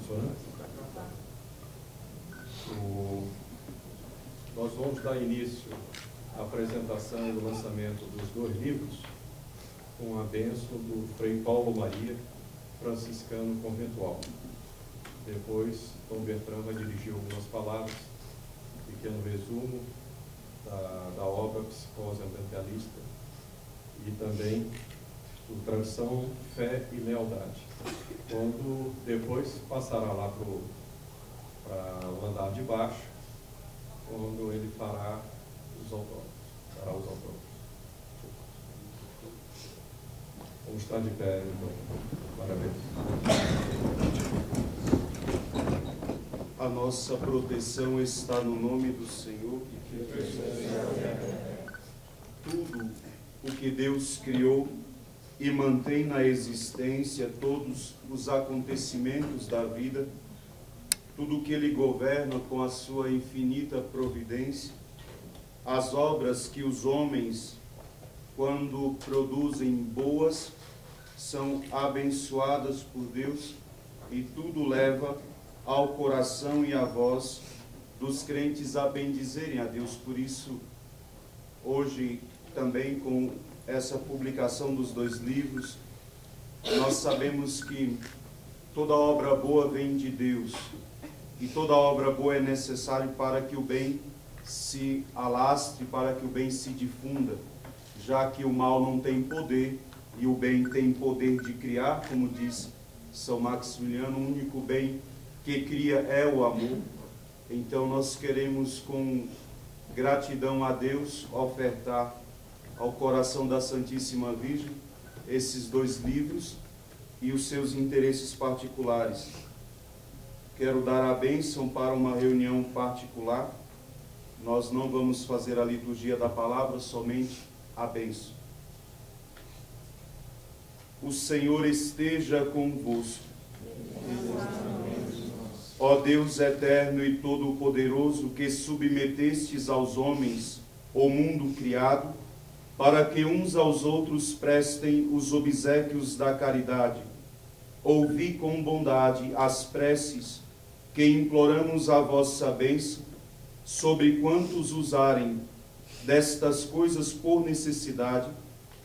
funcionando? Nós vamos dar início à apresentação e do lançamento dos 2 livros com a bênção do Frei Paulo Maria, franciscano conventual. Depois, Dom Bertrand vai dirigir algumas palavras, pequeno resumo da obra Psicose Ambientalista e também do Tradição, Fé e Lealdade. Quando depois passará lá para o andar de baixo, quando ele fará os autógrafos. Vamos estar de pé, então. Parabéns. A nossa proteção está no nome do Senhor. Tudo o que Deus criou e mantém na existência todos os acontecimentos da vida, tudo o que Ele governa com a sua infinita providência, as obras que os homens, quando produzem boas, são abençoadas por Deus, e tudo leva ao coração e à voz dos crentes a bendizerem a Deus. Por isso, hoje, também com essa publicação dos 2 livros, nós sabemos que toda obra boa vem de Deus, e toda obra boa é necessária para que o bem se alastre, para que o bem se difunda, já que o mal não tem poder e o bem tem poder de criar, como diz São Maximiliano, o único bem que cria é o amor. Então nós queremos, com gratidão a Deus, ofertar ao coração da Santíssima Virgem esses 2 livros e os seus interesses particulares. Quero dar a bênção para uma reunião particular. Nós não vamos fazer a liturgia da palavra, somente a bênção. O Senhor esteja convosco. Ó Deus eterno e todo-poderoso, que submetestes aos homens o mundo criado, para que uns aos outros prestem os obséquios da caridade, ouvi com bondade as preces que imploramos a vossa bênção sobre quantos usarem destas coisas por necessidade,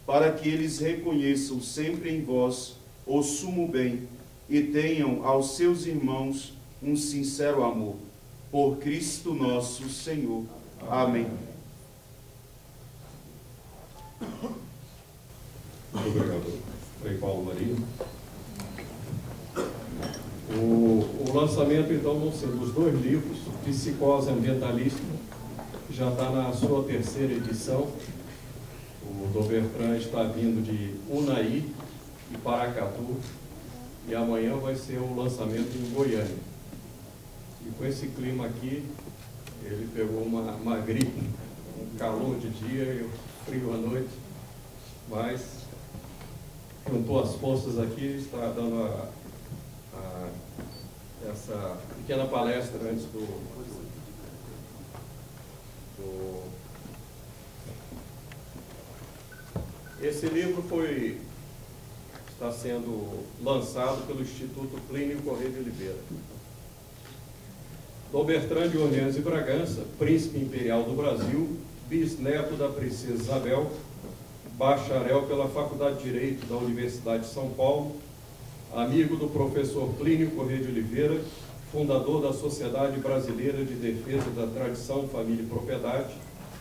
para que eles reconheçam sempre em vós o sumo bem e tenham aos seus irmãos um sincero amor. Por Cristo nosso Senhor. Amém. Muito obrigado, Frei Paulo Maria. O lançamento, então, vão ser dos 2 livros, Psicose Ambientalista, que já está na sua 3ª edição. O Dom Bertrand está vindo de Unai e Paracatu, e amanhã vai ser o lançamento em Goiânia. E com esse clima aqui, ele pegou uma gripe, um calor de dia e frio à noite, mas juntou as forças aqui e está dando essa pequena palestra antes Esse livro está sendo lançado pelo Instituto Plínio Corrêa de Oliveira. Dom Bertrand de Orleans e Bragança, príncipe imperial do Brasil, bisneto da princesa Isabel, bacharel pela Faculdade de Direito da Universidade de São Paulo, amigo do professor Plínio Corrêa de Oliveira, fundador da Sociedade Brasileira de Defesa da Tradição, Família e Propriedade,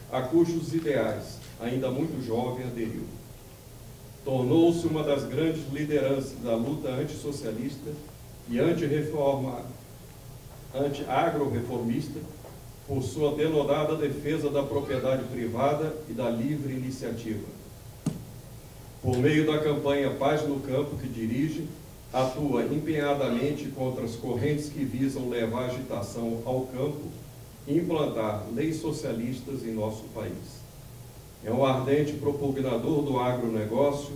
a cujos ideais, ainda muito jovem, aderiu. Tornou-se uma das grandes lideranças da luta antissocialista e anti-agro-reformista, por sua denodada defesa da propriedade privada e da livre iniciativa. Por meio da campanha Paz no Campo, que dirige, atua empenhadamente contra as correntes que visam levar agitação ao campo e implantar leis socialistas em nosso país. É um ardente propugnador do agronegócio,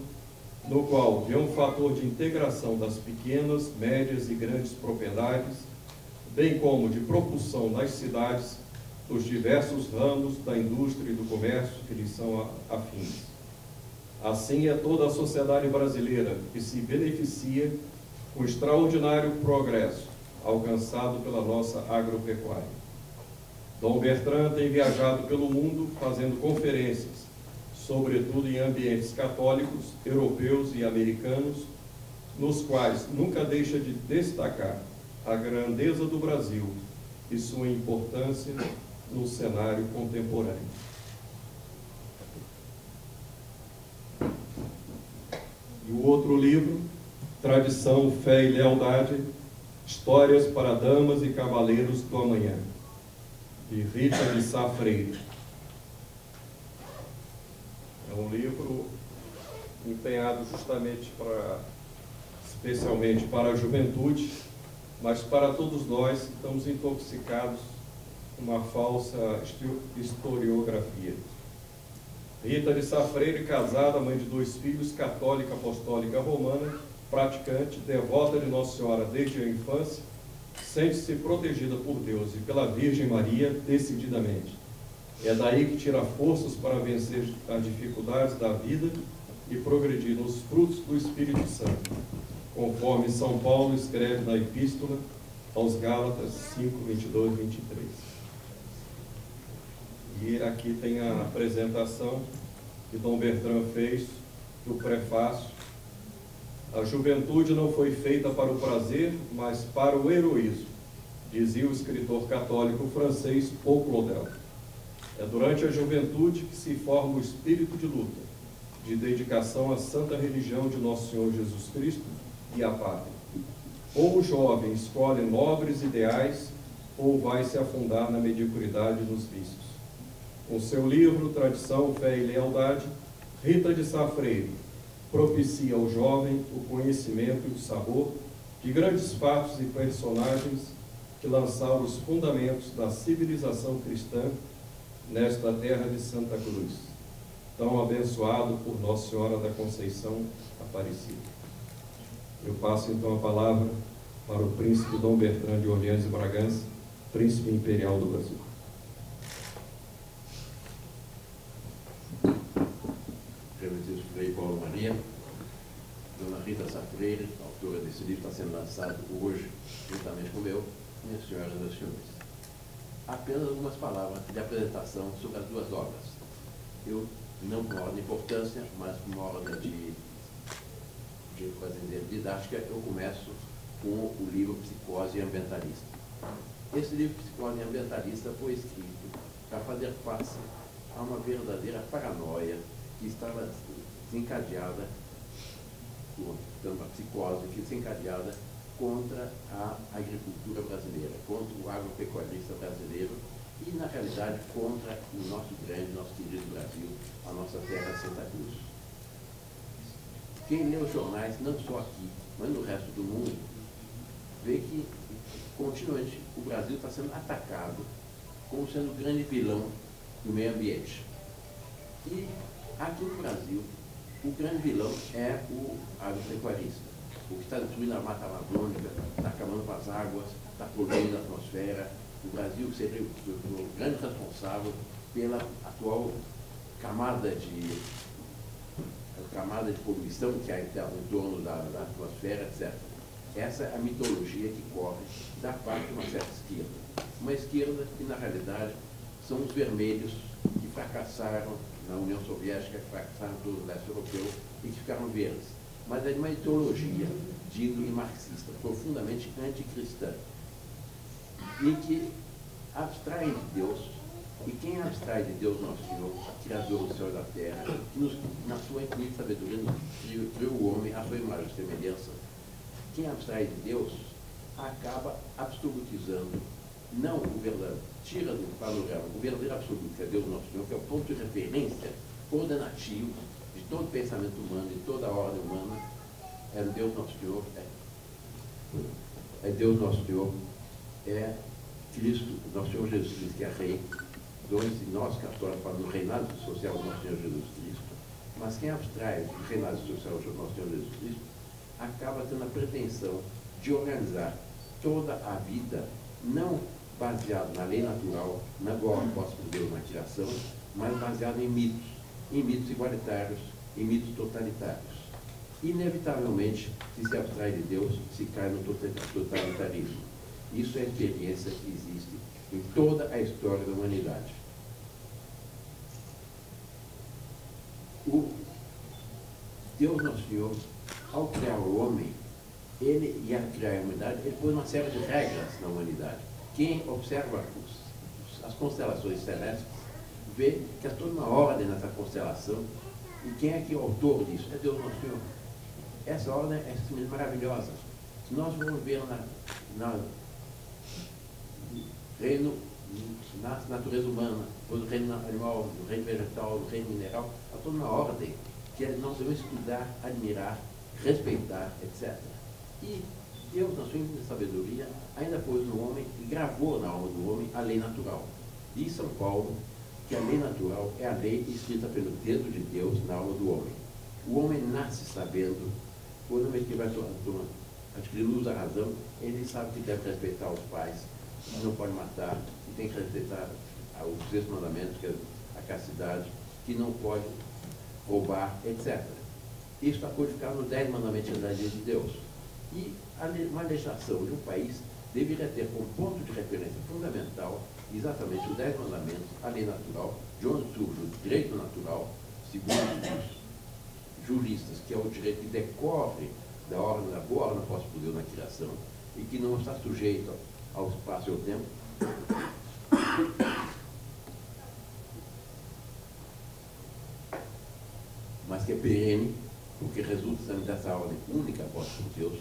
no qual vê um fator de integração das pequenas, médias e grandes propriedades, bem como de propulsão nas cidades dos diversos ramos da indústria e do comércio que lhes são afins. Assim é toda a sociedade brasileira que se beneficia com extraordinário progresso, alcançado pela nossa agropecuária. Dom Bertrand tem viajado pelo mundo fazendo conferências, sobretudo em ambientes católicos, europeus e americanos, nos quais nunca deixa de destacar a grandeza do Brasil e sua importância no cenário contemporâneo. E o outro livro, Tradição, Fé e Lealdade, Histórias para Damas e Cavaleiros do Amanhã, de Rita de Sá Freire. É um livro empenhado justamente especialmente para a juventude, mas para todos nós que estamos intoxicados com uma falsa historiografia. Rita de Sá Freire, casada, mãe de 2 filhos, católica apostólica romana, praticante, devota de Nossa Senhora desde a infância, sente-se protegida por Deus e pela Virgem Maria decididamente. É daí que tira forças para vencer as dificuldades da vida e progredir nos frutos do Espírito Santo, conforme São Paulo escreve na Epístola aos Gálatas 5, 22 e 23. E aqui tem a apresentação que Dom Bertrand fez do prefácio. A juventude não foi feita para o prazer, mas para o heroísmo, dizia o escritor católico francês Paul Claudel. É durante a juventude que se forma o espírito de luta, de dedicação à santa religião de Nosso Senhor Jesus Cristo e à pátria. Ou o jovem escolhe nobres ideais, ou vai se afundar na mediocridade e nos vícios. Com seu livro Tradição, Fé e Lealdade, Rita de Sá Freire propicia ao jovem o conhecimento e o sabor de grandes fatos e personagens que lançaram os fundamentos da civilização cristã nesta terra de Santa Cruz, tão abençoado por Nossa Senhora da Conceição Aparecida. Eu passo então a palavra para o príncipe Dom Bertrand de Orleans e Bragança, príncipe imperial do Brasil. Reverendíssimo Frei Paulo Maria, Dona Rita Sá Freire, autora desse livro, está sendo lançado hoje, juntamente com o meu, minhas senhoras e meus senhores. Apenas algumas palavras de apresentação sobre as 2 obras. Eu, não com ordem de importância, mas com uma ordem de didática, eu começo com o livro Psicose Ambientalista. Esse livro Psicose Ambientalista foi escrito para fazer face a uma verdadeira paranoia que estava desencadeada, portanto, a psicose que desencadeada contra a agricultura brasileira, contra o agropecuarista brasileiro e, na realidade, contra o nosso grande, nosso querido Brasil, a nossa terra Santa Cruz. Quem lê os jornais, não só aqui, mas no resto do mundo, vê que, continuamente, o Brasil está sendo atacado como sendo o grande vilão do meio ambiente. E, aqui no Brasil, o grande vilão é o agropecuarista. O que está destruindo a mata amazônica, está acabando com as águas, está poluindo a atmosfera. O Brasil seria o grande responsável pela atual camada de poluição que há em torno da atmosfera, etc. Essa é a mitologia que corre da parte de uma certa esquerda. Uma esquerda que, na realidade, são os vermelhos que fracassaram na União Soviética, que fracassaram em todo o leste europeu e que ficaram verdes. Mas é de uma ideologia de índole marxista, profundamente anticristã, e que abstrai de Deus. E quem abstrai de Deus, Nosso Senhor, Criador do céu e da terra, que na sua infinita sabedoria criou o homem à sua imagem e semelhança, quem abstrai de Deus acaba absolutizando, não o verdadeiro, tira do panorama o verdadeiro absoluto, que é Deus Nosso Senhor, que é o ponto de referência coordenativo de todo pensamento humano, de toda a ordem humana. É Deus Nosso Senhor, é Deus Nosso Senhor, é Cristo, Nosso Senhor Jesus Cristo, que é Rei, onde nós católicos falamos do reinado social do Nosso Senhor Jesus Cristo, mas quem abstrai do reinado social do Nosso Senhor Jesus Cristo acaba tendo a pretensão de organizar toda a vida, não baseado na lei natural, na boa posse de Deus na criação, mas baseado em mitos igualitários, em mitos totalitários. Inevitavelmente, se abstrai de Deus, se cai no totalitarismo. Isso é a experiência que existe em toda a história da humanidade. O Deus Nosso Senhor, ao criar o homem, ele ia criar a humanidade, ele pôs uma série de regras na humanidade. Quem observa as constelações celestes vê que há toda uma ordem nessa constelação, e quem é que é o autor disso? É Deus Nosso Senhor. Essa ordem é simplesmente maravilhosa. Se nós vamos ver na natureza humana, no reino animal, no reino vegetal, no reino mineral, há toda uma ordem que nós devemos estudar, admirar, respeitar, etc. E Deus, na sua infinita sabedoria, ainda pôs no homem e gravou na alma do homem a lei natural. Diz São Paulo que a lei natural é a lei escrita pelo dedo de Deus na alma do homem. O homem nasce sabendo, quando ele vai adquirir luz da razão, ele sabe que deve respeitar os pais, que não pode matar, que tem que respeitar os 6 mandamentos, que é a castidade, que não pode roubar, etc. Isso está codificado nos 10 mandamentos da lei de Deus. E uma legislação de um país deveria ter como ponto de referência fundamental exatamente os 10 mandamentos, a lei natural, de onde surge o direito natural, segundo os juristas, que é o direito que decorre da boa ordem após por Deus na criação, e que não está sujeito ao espaço e ao tempo, mas que é perene, porque resulta dessa ordem única após por Deus.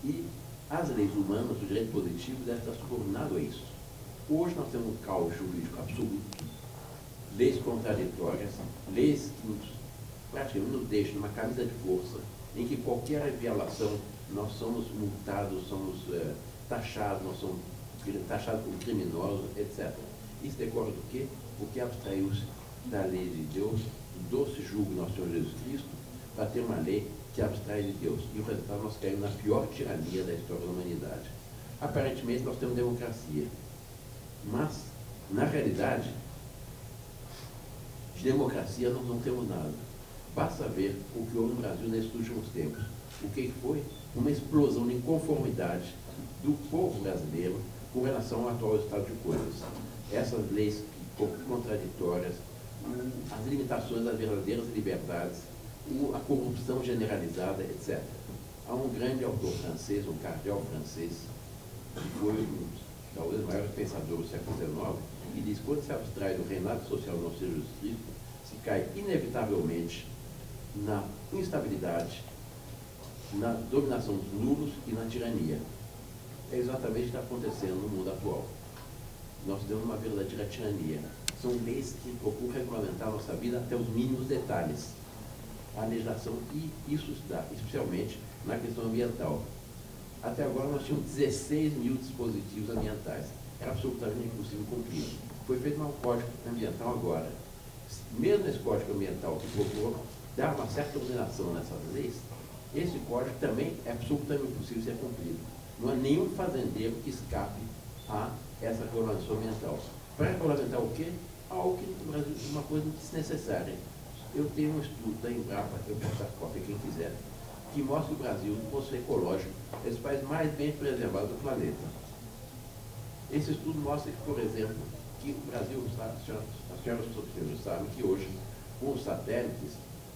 E as leis humanas, o direito positivo, deve estar subordinado a isso. Hoje nós temos um caos jurídico absoluto, leis contraditórias, leis que praticamente nos deixam numa camisa de força, em que qualquer violação nós somos multados, somos taxados, nós somos taxados como criminosos, etc. Isso decorre do quê? Porque abstraiu-se da lei de Deus, do doce jugo do nosso Senhor Jesus Cristo, para ter uma lei que abstrai de Deus. E o resultado, nós caímos na pior tirania da história da humanidade. Aparentemente, nós temos democracia. Mas, na realidade, de democracia nós não temos nada. Basta ver o que houve no Brasil nesses últimos tempos. O que foi? Uma explosão de inconformidade do povo brasileiro com relação ao atual estado de coisas. Essas leis contraditórias, as limitações das verdadeiras liberdades, a corrupção generalizada, etc. Há um grande autor francês, um cardeal francês, que foi talvez o maior pensador do século XIX, que diz que quando se abstrai do reinado social do nosso Senhor Jesus Cristo, se cai inevitavelmente na instabilidade, na dominação dos nulos e na tirania. É exatamente o que está acontecendo no mundo atual. Nós temos uma verdadeira tirania. São leis que procuram regulamentar a nossa vida até os mínimos detalhes. A legislação, e isso se dá especialmente na questão ambiental. Até agora nós tínhamos 16 mil dispositivos ambientais. Era absolutamente impossível cumprir. Foi feito um código ambiental agora. Mesmo esse código ambiental que procurou dar uma certa ordenação nessas leis, esse código também é absolutamente impossível ser cumprido. Não há nenhum fazendeiro que escape a essa regulamentação ambiental. Para regulamentar o quê? Algo que no Brasil é uma coisa desnecessária. Eu tenho um estudo da Embrapa, que eu posso dar cópia quem quiser, que mostra que o Brasil, do ponto de vista ecológico, é o país mais bem preservado do planeta. Esse estudo mostra que, por exemplo, que o Brasil, as senhoras sabem que hoje, com os satélites,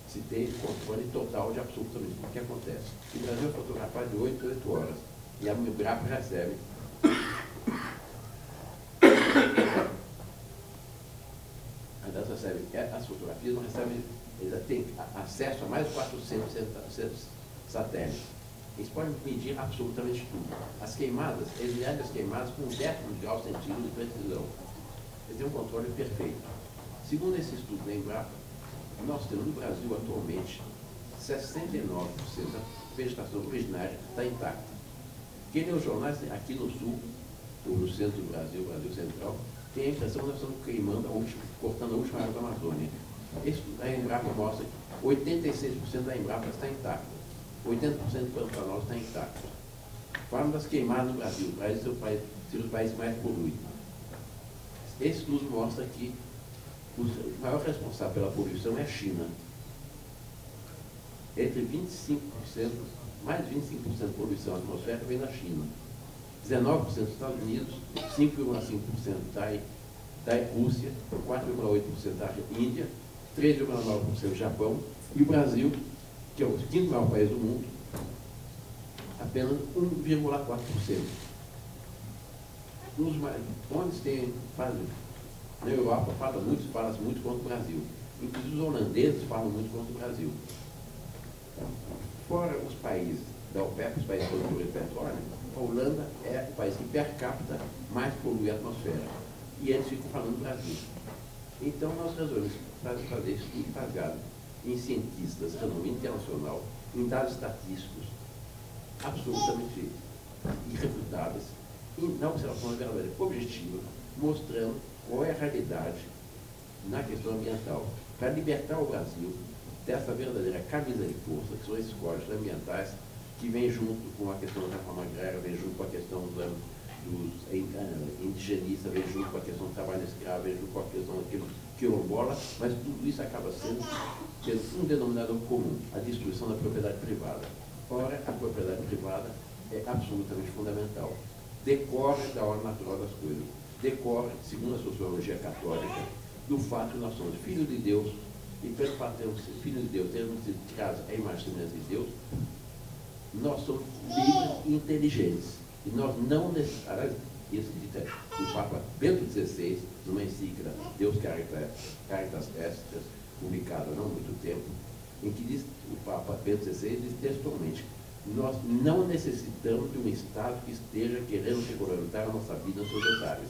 se tem controle total de absolutamente o que acontece. O Brasil é fotografado de 8 a 8 horas, e a Embrapa recebe as fotografias, não recebem, eles têm acesso a mais de 400 satélites. Eles podem medir absolutamente tudo. As queimadas, eles medem as queimadas com 10 graus centígrados de precisão. Eles têm um controle perfeito. Segundo esse estudo da Embrapa, nós temos no Brasil atualmente 69% da vegetação originária está intacta. Quem lê os jornais aqui no sul, ou no centro do Brasil, Brasil Central, tem a impressão que nós estamos queimando cortando a última área da Amazônia. Esse da Embrapa mostra que 86% da Embrapa está intacta, 80% do Pantanal está intacto. Falando das queimadas no Brasil, o Brasil ser o país mais poluído. Esse estudo mostra que o maior responsável pela poluição é a China. Entre 25%, mais de 25% da poluição atmosférica vem da China. 19% dos Estados Unidos, 5,5% da Rússia, 4,8% da Índia, 3,9% do Japão, e o Brasil, que é o quinto maior país do mundo, apenas 1,4%. Onde tem, na Europa fala-se muito contra o Brasil. Inclusive os holandeses falam muito contra o Brasil. Fora os países da OPEP, os países produtores de petróleo, a Holanda é o país que per capita mais polui a atmosfera. E eles ficam falando do Brasil. Então nós resolvemos fazer estudo baseado em cientistas de renome internacional, em dados estatísticos absolutamente irrefutáveis, e na observação verdadeira objetiva, mostrando qual é a realidade na questão ambiental, para libertar o Brasil dessa verdadeira camisa de força, que são esses códigos ambientais, que vem junto com a questão da reforma agrária, vem junto com a questão dos indigenistas, vem junto com a questão do trabalho escravo, vem junto com a questão daquilo quilombola, mas tudo isso acaba sendo um denominador comum, a destruição da propriedade privada. Ora, a propriedade privada é absolutamente fundamental. Decorre da ordem natural das coisas. Decorre, segundo a sociologia católica, do fato que nós somos filhos de Deus, e pelo fato de termos sido filhos de Deus, termos sido criados à imagem e semelhança de Deus, nós somos livres e inteligentes. E nós não necessariamente, isso dita o Papa Bento XVI, numa encíclica Deus Caritas Est, publicada há não muito tempo, em que diz, o Papa Bento XVI diz textualmente: nós não necessitamos de um Estado que esteja querendo regulamentar a nossa vida nos seus detalhes.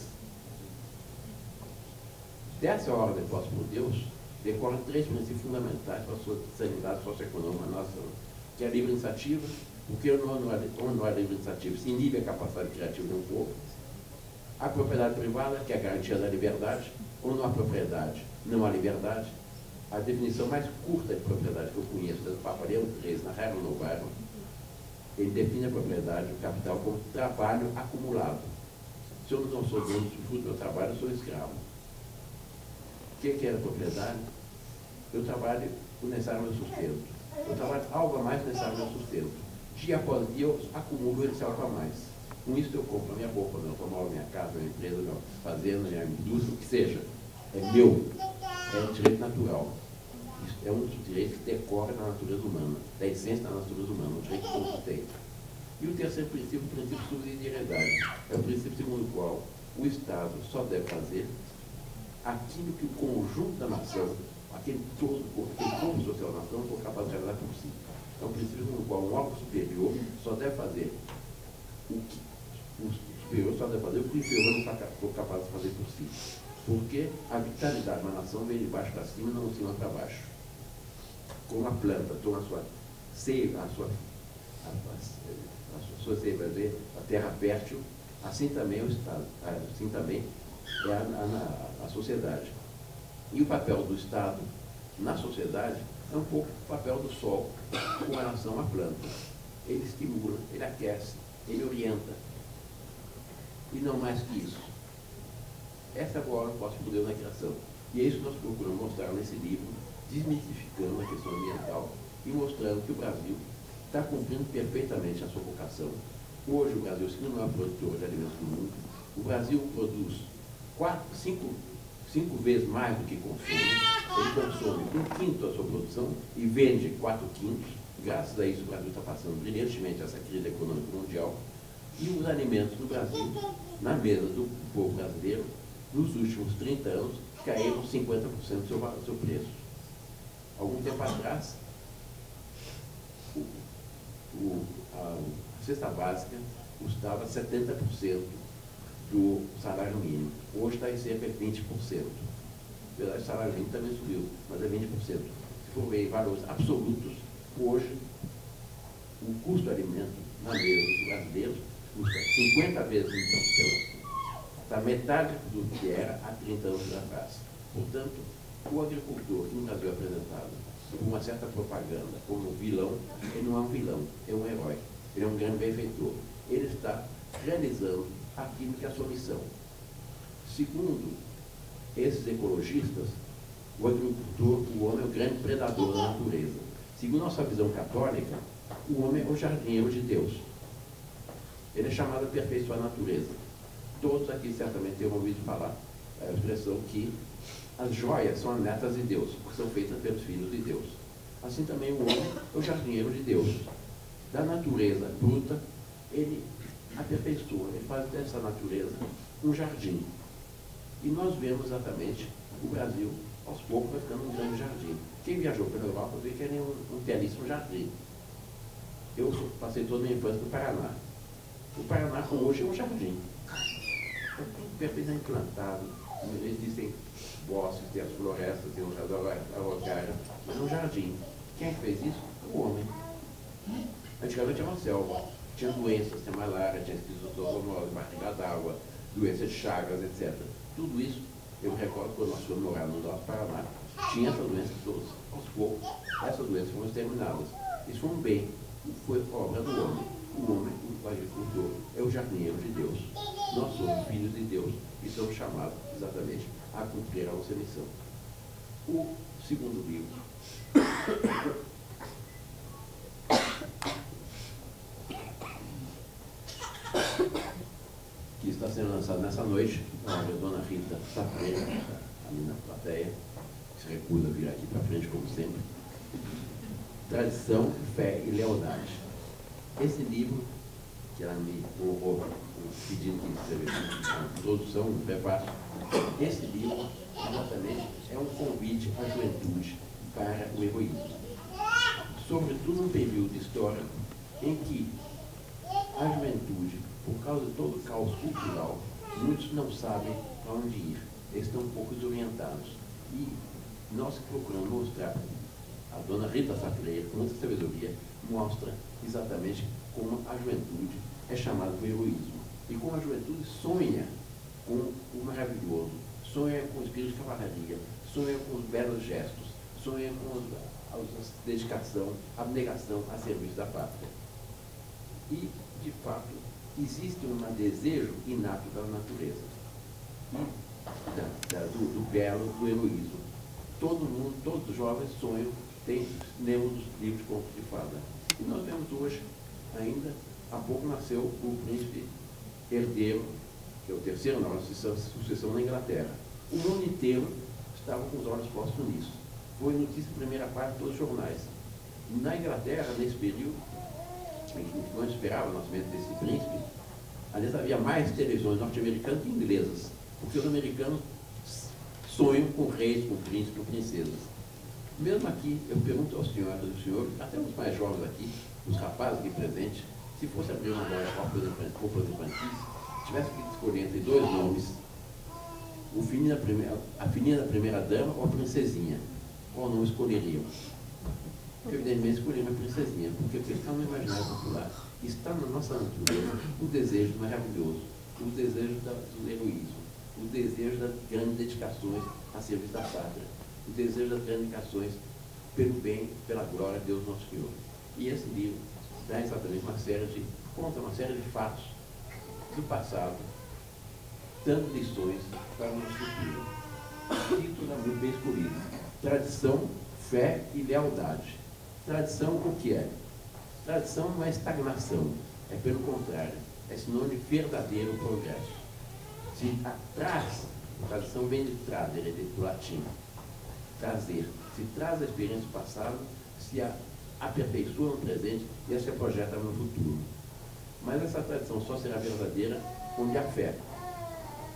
Dessa ordem posta por Deus, decorrem três princípios fundamentais para a sua sanidade socioeconômica na nação, que é a livre iniciativa, porque onde não há livre iniciativa se inibe a capacidade criativa de um povo; a propriedade privada, que é a garantia da liberdade, onde não há propriedade, não há liberdade. A definição mais curta de propriedade que eu conheço, do Papa Leão XIII, na regra Novarum, ele define a propriedade do capital como trabalho acumulado. Se eu não sou dono do fruto do meu trabalho, eu sou escravo. O que é a propriedade? Eu trabalho o necessário ao meu sustento. Eu trabalho algo a mais necessário ao meu sustento. Dia após dia, eu acumulo esse algo a mais. Com isso, eu compro a minha roupa, meu automóvel, minha casa, minha empresa, minha fazenda, minha indústria, o que seja. É meu. É um direito natural. Isso é um dos direitos que decorre da natureza humana, da essência da natureza humana, um direito que todos têm. E o terceiro princípio, o princípio de subsidiariedade, é o princípio segundo o qual o Estado só deve fazer aquilo que o conjunto da nação, aquele corpo social da nação, for capaz de realizar por si. É um princípio segundo o qual um órgão superior só deve fazer o que o superior só deve fazer o que o inferior não for capaz de fazer por si. Porque a vitalidade da nação vem de baixo para cima e não de cima para baixo. Como a planta toma a sua seiva, a sua seiva, a terra fértil, assim também é o Estado, assim também é a sociedade. E o papel do Estado na sociedade é um pouco o papel do sol com relação à planta. Ele estimula, ele aquece, ele orienta. E não mais que isso. Essa é a boa posse de Deus na criação. E é isso que nós procuramos mostrar nesse livro, desmistificando a questão ambiental e mostrando que o Brasil está cumprindo perfeitamente a sua vocação. Hoje o Brasil, se não é produtor de alimentos do mundo, o Brasil produz 5 vezes mais do que consome. Ele consome 1/5 da sua produção e vende 4/5. Graças a isso o Brasil está passando brilhantemente essa crise econômica mundial. E os alimentos do Brasil, na mesa do povo brasileiro, nos últimos 30 anos, caíram 50% do seu preço. Algum tempo atrás, a cesta básica custava 70% do salário mínimo. Hoje está em cerca de 20%. Na verdade, o salário mínimo também subiu, mas é 20%. Se for ver valores absolutos, hoje, o custo do alimento na mesa dos brasileiros custa 50 vezes a inflação. Está metade do que era há 30 anos atrás. Portanto, o agricultor que no Brasil é apresentado com uma certa propaganda como um vilão, ele não é um vilão, é um herói. Ele é um grande benfeitor. Ele está realizando aquilo que é a sua missão. Segundo esses ecologistas, o agricultor, o homem é o grande predador da natureza. Segundo nossa visão católica, o homem é o jardineiro de Deus. Ele é chamado aperfeiçoar a natureza. Todos aqui certamente terão ouvido falar a expressão que as joias são as netas de Deus, porque são feitas pelos filhos de Deus. Assim também o homem é o jardineiro de Deus. Da natureza bruta, ele aperfeiçoa, ele faz dessa natureza um jardim. E nós vemos exatamente o Brasil, aos poucos, vai ficando um grande jardim. Quem viajou pela Europa vê que é um belíssimo jardim. Eu passei toda a minha infância no Paraná. O Paraná, como hoje, é um jardim. É tudo perfeitamente plantado. Existem bosques, tem as florestas, tem as araucárias, mas é um jardim. Quem fez isso? O homem. Antigamente era uma selva. Tinha doenças, tinha malária, tinha esquizotomose, barriga d'água, doenças de Chagas, etc. Tudo isso, eu me recordo quando nós fomos morar no nosso Paraná, tinha essas doenças todas. Aos poucos, essas doenças foram exterminadas. Isso foi um bem, foi obra do homem. O homem, o agricultor, é o jardineiro de Deus. Nós somos filhos de Deus e somos chamados exatamente a cumprir a nossa missão. O segundo livro que está sendo lançado nessa noite, a dona Rita Safreira, ali na plateia, que se recusa a vir aqui para frente, como sempre. Tradição, Fé e Lealdade. Esse livro, que ela me honrou pedindo que escrevesse uma introdução, um prefácio, esse livro, exatamente, é um convite à juventude para o heroísmo. Sobretudo num período histórico em que a juventude, por causa de todo o caos cultural, muitos não sabem para onde ir, eles estão um pouco desorientados. E nós procuramos mostrar, a dona Rita Safreira, com muita sabedoria, mostra exatamente como a juventude é chamada para o heroísmo. E como a juventude sonha com o maravilhoso, sonha com o espírito de cavalaria, sonha com os belos gestos, sonha com a dedicação, a abnegação a serviço da pátria. E, de fato, existe um desejo inato da natureza, do belo, do heroísmo. Todo mundo, todos os jovens sonham, lemos os livros de contos de fada. E nós vemos hoje, ainda há pouco nasceu o príncipe herdeiro, que é o terceiro na nossa sucessão na Inglaterra. O mundo inteiro estava com os olhos postos nisso. Foi notícia de primeira parte de todos os jornais. Na Inglaterra, nesse período, a gente não esperava o nascimento desse príncipe, aliás, havia mais televisões norte-americanas que inglesas, porque os americanos sonham com reis, com príncipes, com princesas. Mesmo aqui, eu pergunto aos senhores e senhores, até os mais jovens aqui, os rapazes aqui presentes, se fosse abrir uma loja roupas infantis, tivesse que escolher entre dois nomes, a filhinha da primeira dama ou a princesinha, qual nome escolheriam? Evidentemente escolheriam a princesinha, porque está no imaginário popular, está na nossa natureza o desejo maravilhoso, o desejo do heroísmo, o desejo das grandes dedicações a serviço da pátria, o desejo das grandes dedicações pelo bem, pela glória de Deus nosso Senhor. E esse livro dá exatamente conta uma série de fatos do passado, dando lições para o nosso futuro. O título é muito bem escolhido: Tradição, Fé e Lealdade. Tradição, o que é? Tradição não é estagnação, é pelo contrário, é sinônimo de verdadeiro progresso. Se traz, a tradição vem de tradere, do latim, trazer. Se traz a experiência do passado, se aperfeiçoa no presente e se projeta no futuro. Mas essa tradição só será verdadeira onde há fé,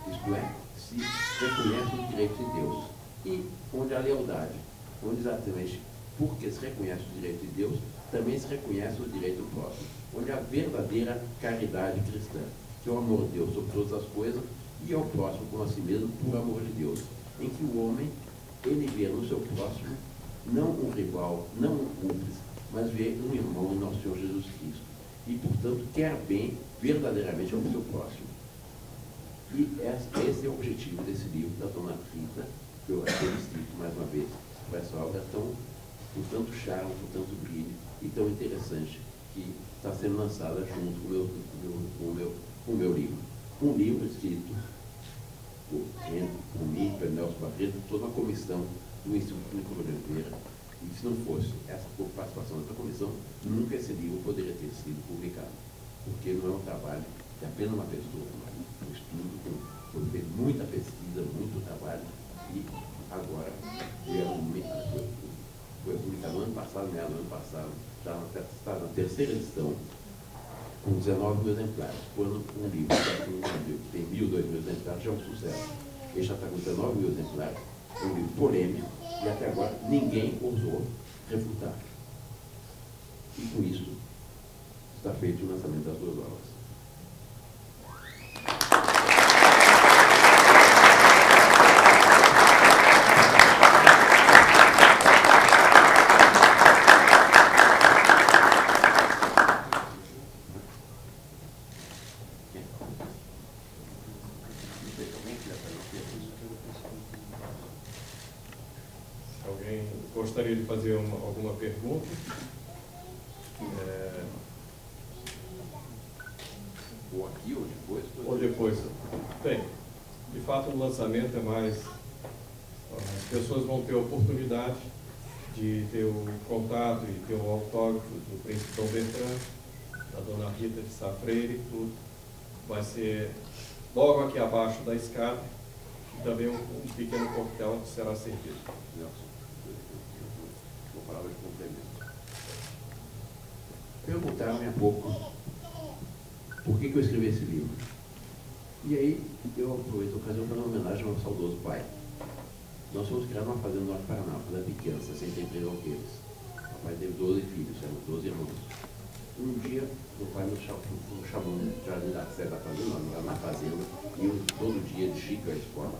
isto é, se reconhece os direitos de Deus, e onde há lealdade, onde exatamente porque se reconhece os direitos de Deus, também se reconhece o direito do próximo, onde há verdadeira caridade cristã, que é o amor de Deus sobre todas as coisas e ao próximo como a si mesmo por amor de Deus, em que o homem, ele vê no seu próximo não um rival, não um cúmplice, mas vê um irmão em nosso Senhor Jesus Cristo, e portanto quer bem verdadeiramente ao seu próximo. E esse é o objetivo desse livro da dona Rita, que eu felicito mais uma vez por essa obra com tanto charme, com tanto brilho e tão interessante, que está sendo lançada junto com o meu livro. Um livro escrito por mim, pelo Nelson Barreto, toda uma comissão do Instituto Nicolau de Oliveira, e se não fosse essa participação dessa comissão, nunca esse livro poderia ter sido publicado. porque não é um trabalho de apenas uma pessoa, um estudo, foi feito muita pesquisa, muito trabalho, e agora foi publicado no ano passado, meado do ano passado, está na terceira edição, com 19 mil exemplares. Quando um livro que tem 1.000, 2.000 exemplares já é um sucesso. Ele já está com 19 mil exemplares, é um livro polêmico, e até agora ninguém ousou refutar. E com isso está feito o lançamento das 2 obras. Alguém gostaria de fazer alguma pergunta? Ou aqui ou depois? Ou depois. Bem, de fato o lançamento é mais... As pessoas vão ter a oportunidade de ter o contato e ter o autógrafo do príncipe Dom Bertrand, da dona Rita de Sá Freire, tudo. Vai ser logo aqui abaixo da escada, e também um pequeno coquetel que será servido. Vou falar de complemento. Perguntaram-me há pouco por que eu escrevi esse livro. E aí eu aproveito a ocasião para dar uma homenagem ao meu saudoso pai. Nós fomos criados numa fazenda no Norte Paraná, uma fazenda pequena, 63 alqueires. O pai teve 12 filhos, eram 12 irmãos. Um dia, meu pai nos chamou no jardim da sede da fazenda, nós morávamos na fazenda, e todo dia de Chico à escola.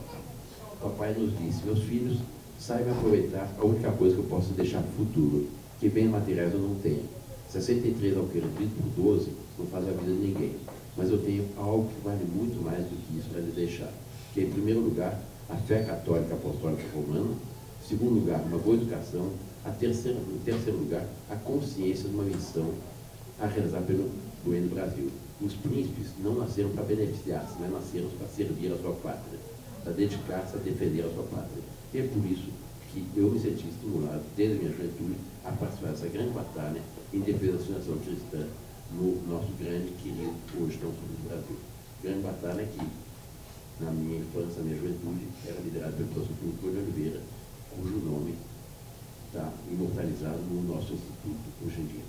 O papai nos disse: meus filhos, saibam aproveitar a única coisa que eu posso deixar para o futuro, que bens materiais eu não tenho. 63 alqueires dividido por 12 não faz a vida de ninguém. Mas eu tenho algo que vale muito mais do que isso para lhe deixar. Que, em primeiro lugar, a fé católica apostólica romana. Em segundo lugar, uma boa educação. Em terceiro lugar, a consciência de uma missão a realizar pelo bem do Brasil. Os príncipes não nasceram para beneficiar-se, mas nasceram para servir a sua pátria, para dedicar-se a defender a sua pátria. E é por isso que eu me senti estimulado, desde a minha juventude, a participar dessa grande batalha em defesa da civilização cristã no nosso grande, querido, hoje tão querido Brasil. Grande batalha que, na minha infância, na minha juventude, era liderada pelo professor Fulvio de Oliveira, cujo nome está imortalizado no nosso instituto hoje em dia.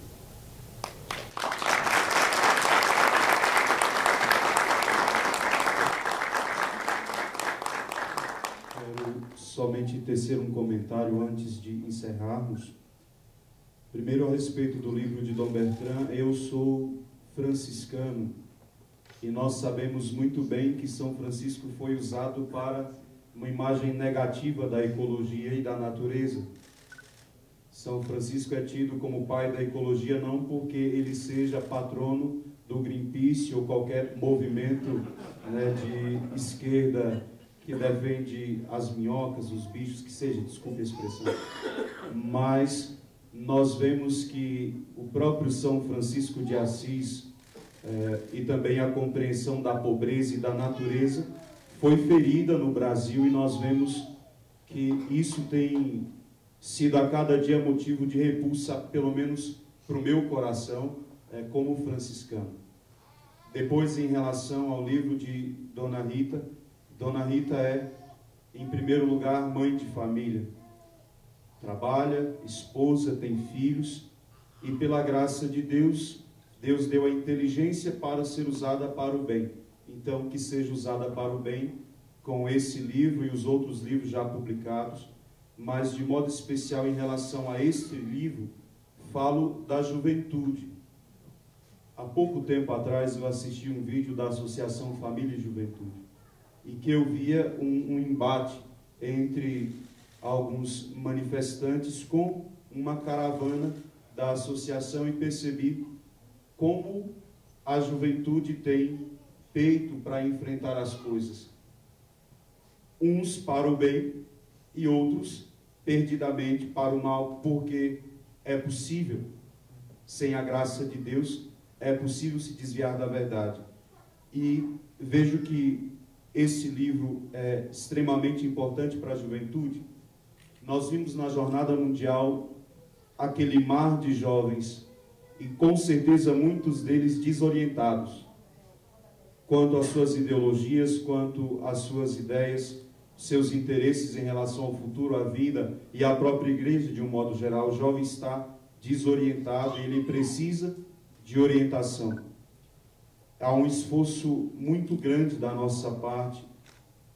Quero somente tecer um comentário antes de encerrarmos. Primeiro, a respeito do livro de Dom Bertrand. Eu sou franciscano e nós sabemos muito bem que São Francisco foi usado para uma imagem negativa da ecologia e da natureza. São Francisco é tido como pai da ecologia não porque ele seja patrono do Greenpeace ou qualquer movimento, né, de esquerda que defende as minhocas, os bichos, que seja, desculpe a expressão, mas nós vemos que o próprio São Francisco de Assis e também a compreensão da pobreza e da natureza foi ferida no Brasil, e nós vemos que isso tem sido a cada dia motivo de repulsa, pelo menos para o meu coração, como franciscano. Depois, em relação ao livro de Dona Rita é, em primeiro lugar, mãe de família. Trabalha, esposa, tem filhos, e pela graça de Deus, Deus deu a inteligência para ser usada para o bem. Então, que seja usada para o bem com esse livro e os outros livros já publicados, mas de modo especial em relação a este livro, falo da juventude. Há pouco tempo atrás eu assisti um vídeo da Associação Família e Juventude, e que eu via um embate entre alguns manifestantes com uma caravana da associação, e percebi como a juventude tem peito para enfrentar as coisas. Uns para o bem e outros perdidamente para o mal, porque é possível, sem a graça de Deus, é possível se desviar da verdade. E vejo que esse livro é extremamente importante para a juventude. Nós vimos na Jornada Mundial aquele mar de jovens e com certeza muitos deles desorientados quanto às suas ideologias, quanto às suas ideias, seus interesses em relação ao futuro, à vida e à própria igreja de um modo geral. O jovem está desorientado e ele precisa de orientação. Há um esforço muito grande da nossa parte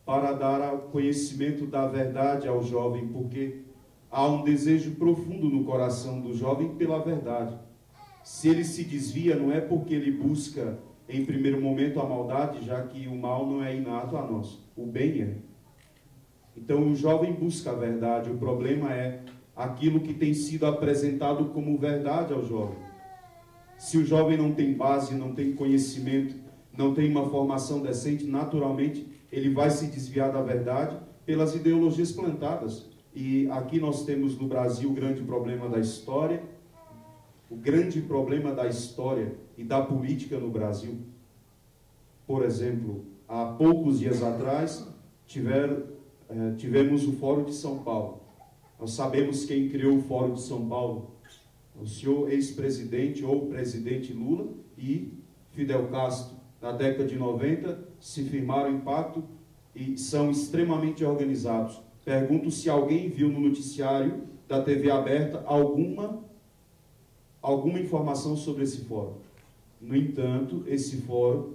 para dar o conhecimento da verdade ao jovem, porque há um desejo profundo no coração do jovem pela verdade. Se ele se desvia, não é porque ele busca, em primeiro momento, a maldade, já que o mal não é inato a nós, o bem é. Então, o jovem busca a verdade, o problema é aquilo que tem sido apresentado como verdade ao jovem. Se o jovem não tem base, não tem conhecimento, não tem uma formação decente, naturalmente ele vai se desviar da verdade pelas ideologias plantadas. E aqui nós temos no Brasil o grande problema da história, o grande problema da história e da política no Brasil. Por exemplo, há poucos dias atrás tivemos o Fórum de São Paulo. Nós sabemos quem criou o Fórum de São Paulo. O senhor ex-presidente ou presidente Lula e Fidel Castro, na década de 90, se firmaram em pacto e são extremamente organizados. Pergunto se alguém viu no noticiário da TV aberta alguma informação sobre esse fórum. No entanto, esse fórum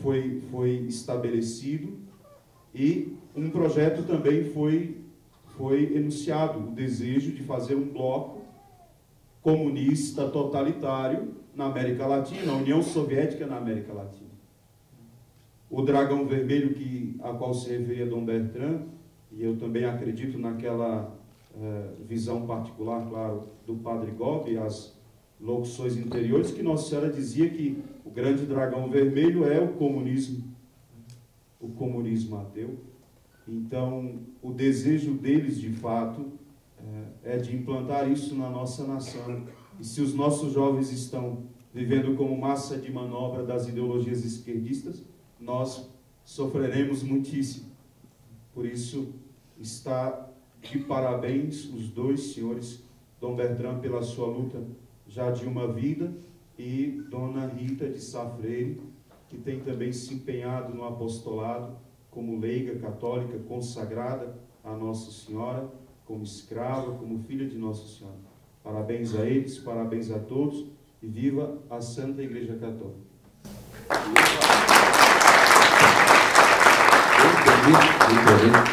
foi estabelecido e um projeto também foi enunciado, o desejo de fazer um bloco comunista totalitário na América Latina, a União Soviética na América Latina. O dragão vermelho a qual se referia Dom Bertrand, e eu também acredito naquela visão particular, claro, do Padre Gobi, as locuções interiores, que Nossa Senhora dizia que o grande dragão vermelho é o comunismo ateu. Então, o desejo deles, de fato, é de implantar isso na nossa nação. E se os nossos jovens estão vivendo como massa de manobra das ideologias esquerdistas, nós sofreremos muitíssimo. Por isso, está de parabéns os dois senhores, Dom Bertrand pela sua luta já de uma vida e Dona Rita de Sá Freire, que tem também se empenhado no apostolado como leiga católica consagrada a Nossa Senhora, como escrava, como filha de Nossa Senhora. Parabéns a eles, parabéns a todos e viva a Santa Igreja Católica.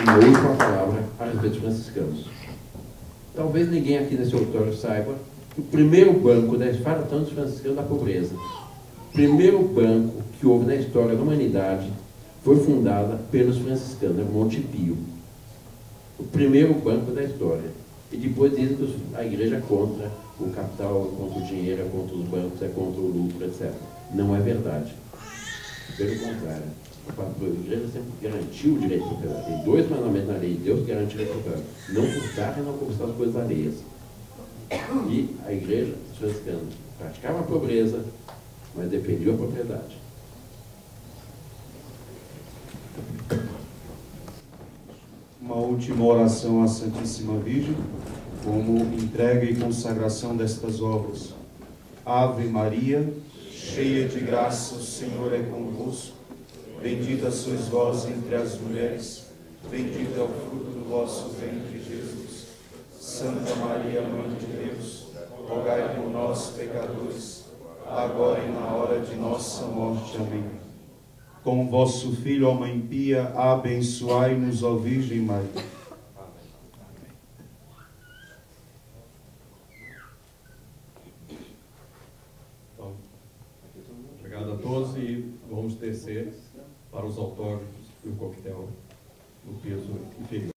Uma última palavra a respeito dos franciscanos. Talvez ninguém aqui nesse auditório saiba que o primeiro banco da história dos franciscanos da pobreza, o primeiro banco que houve na história da humanidade, foi fundado pelos franciscanos, Monte Pio. O primeiro banco da história. E depois dizem que a igreja é contra o capital, é contra o dinheiro, é contra os bancos, é contra o lucro, etc. Não é verdade. Pelo contrário. A igreja sempre garantiu o direito de propriedade. Tem 2 mandamentos na lei de Deus que garantem o direito de propriedade: não furtar e não conquistar as coisas alheias. E a igreja, os franciscanos, praticava a pobreza, mas defendia a propriedade. Uma última oração à Santíssima Virgem, como entrega e consagração destas obras. Ave Maria, cheia de graça, o Senhor é convosco. Bendita sois vós entre as mulheres, bendito é o fruto do vosso ventre, Jesus. Santa Maria, Mãe de Deus, rogai por nós, pecadores, agora e na hora de nossa morte. Amém. Com vosso Filho, ó Mãe Pia, abençoai-nos, ó Virgem Maria. Então, obrigado a todos e vamos descer para os autógrafos e o coquetel no piso inferior.